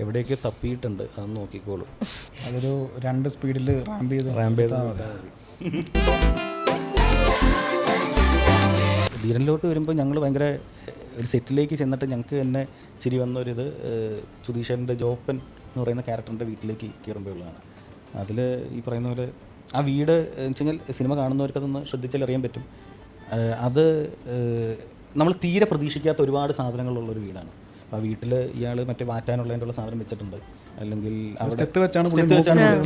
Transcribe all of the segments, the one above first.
എവിടെയൊക്കെ തപ്പിയിട്ടുണ്ട് അത് നോക്കിക്കോളൂ. അതൊരു 2 സ്പീഡിൽ റാമ്പ് ചെയ്ത് ധീരനിലോട്ട് വരുമ്പോൾ ഞങ്ങൾ ഭയങ്കര ഒരു സെറ്റിലേക്ക് ചെന്നിട്ട് ഞങ്ങൾക്ക് തന്നെ ചിരി വന്നൊരിത് സുധീഷേട്ടൻ്റെ ജോപ്പൻ എന്ന് പറയുന്ന ക്യാരക്ടറിൻ്റെ വീട്ടിലേക്ക് കയറുമ്പോഴുള്ളതാണ്. അതിൽ ഈ പറയുന്ന പോലെ ആ വീട് എന്ന് വെച്ച് കഴിഞ്ഞാൽ സിനിമ കാണുന്നവർക്കതൊന്ന് ശ്രദ്ധിച്ചാൽ അറിയാൻ പറ്റും. അത് നമ്മൾ തീരെ പ്രതീക്ഷിക്കാത്ത ഒരുപാട് സാധനങ്ങളുള്ളൊരു വീടാണ്. ആ വീട്ടിൽ ഇയാൾ മറ്റേ വാറ്റാനുള്ളതിൻ്റെ സാധനം വെച്ചിട്ടുണ്ട്, അല്ലെങ്കിൽ സ്റ്റെത്ത് വെച്ചാണ്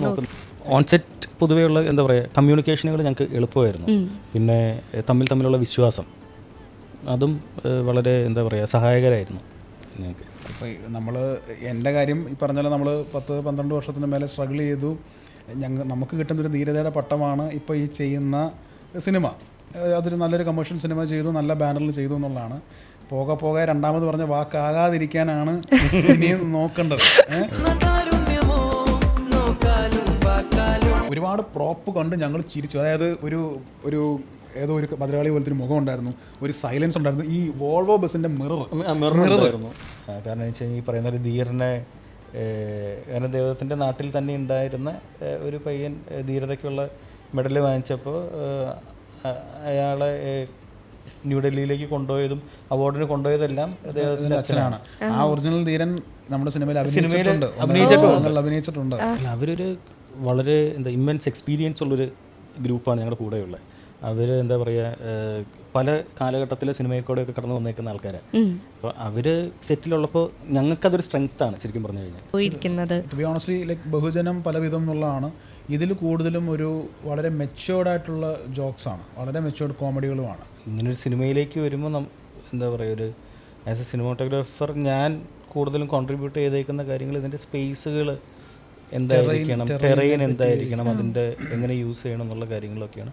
നോക്കുന്നത്. ഓൺസെറ്റ് പൊതുവെയുള്ള എന്താ പറയുക കമ്മ്യൂണിക്കേഷനുകൾ ഞങ്ങൾക്ക് എളുപ്പമായിരുന്നു. പിന്നെ തമ്മിലുള്ള വിശ്വാസം അതും വളരെ എന്താ പറയുക സഹായകരമായിരുന്നു ഞങ്ങൾക്ക്. അപ്പോൾ നമ്മൾ എൻ്റെ കാര്യം ഈ പറഞ്ഞ പോലെ നമ്മൾ 10-12 വർഷത്തിന് മേലെ സ്ട്രഗിൾ ചെയ്തു. നമുക്ക് കിട്ടുന്നൊരു ധീരതയുടെ പട്ടമാണ് ഇപ്പോൾ ഈ ചെയ്യുന്ന സിനിമ. അതൊരു നല്ലൊരു കമേഴ്ഷ്യൽ സിനിമ ചെയ്തു, നല്ല ബാനറിൽ ചെയ്തു എന്നുള്ളതാണ്. പോകെ രണ്ടാമത് പറഞ്ഞ വാക്കാകാതിരിക്കാനാണ് ഇനിയും നോക്കേണ്ടത്. ഒരുപാട് പ്രോപ്പ് കണ്ട് ഞങ്ങൾ ചിരിച്ചു. അതായത് ഒരു ഏതോ ഒരു മധുരവാളി പോലത്തെ ഒരു മുഖം ഉണ്ടായിരുന്നു, ഒരു സൈലൻസ് ഉണ്ടായിരുന്നു. ഈ വോൾവോ ബസ്സിൻ്റെ മിററായിരുന്നു. കാരണം വെച്ച് കഴിഞ്ഞാൽ ഈ പറയുന്ന ഒരു ധീരനെ കാരണം ദൈവത്തിൻ്റെ നാട്ടിൽ തന്നെ ഉണ്ടായിരുന്ന ഒരു പയ്യൻ ധീരതയ്ക്കുള്ള മെഡൽ വാങ്ങിച്ചപ്പോൾ അയാളെ ന്യൂഡൽഹിയിലേക്ക് കൊണ്ടുപോയതും അവാർഡിന് കൊണ്ടുപോയതെല്ലാം അദ്ദേഹത്തിൻ്റെ അച്ഛനാണ്. ആ ഒറിജിനൽ ധീരൻ നമ്മുടെ സിനിമയിൽ അഭിനയിച്ചിട്ടുണ്ട്. അവരൊരു വളരെ എന്താ ഇമ്മൻസ് എക്സ്പീരിയൻസ് ഉള്ളൊരു ഗ്രൂപ്പാണ് ഞങ്ങളുടെ കൂടെയുള്ളത്. അവർ എന്താ പറയുക പല കാലഘട്ടത്തിലെ സിനിമയിലൂടെയൊക്കെ കടന്നു വന്നേക്കുന്ന ആൾക്കാരാണ്. അപ്പോൾ അവർ സെറ്റിലുള്ളപ്പോൾ ഞങ്ങൾക്കതൊരു സ്ട്രെങ്ത്താണ് ശരിക്കും പറഞ്ഞു കഴിഞ്ഞാൽ. ടു ബി ഓണസ്റ്റ്ലി ലൈക്ക് ബഹുജനം പലവിധം എന്നുള്ളതാണ്. ഇതിൽ കൂടുതലും ഒരു വളരെ മെച്യൂർഡായിട്ടുള്ള ജോക്സാണ്, വളരെ മെച്യൂർഡ് കോമഡികളുമാണ്. ഇങ്ങനൊരു സിനിമയിലേക്ക് വരുമ്പോൾ എന്താ പറയുക ഒരു ആസ് എ സിനിമാറ്റോഗ്രാഫർ ഞാൻ കൂടുതലും കോൺട്രിബ്യൂട്ട് ചെയ്തേക്കുന്ന കാര്യങ്ങൾ ഇതിൻ്റെ സ്പേസുകൾ എന്തായിരിക്കണം, ടെറൈൻ എന്തായിരിക്കണം, അതിൻ്റെ എങ്ങനെ യൂസ് ചെയ്യണം എന്നുള്ള കാര്യങ്ങളൊക്കെയാണ്.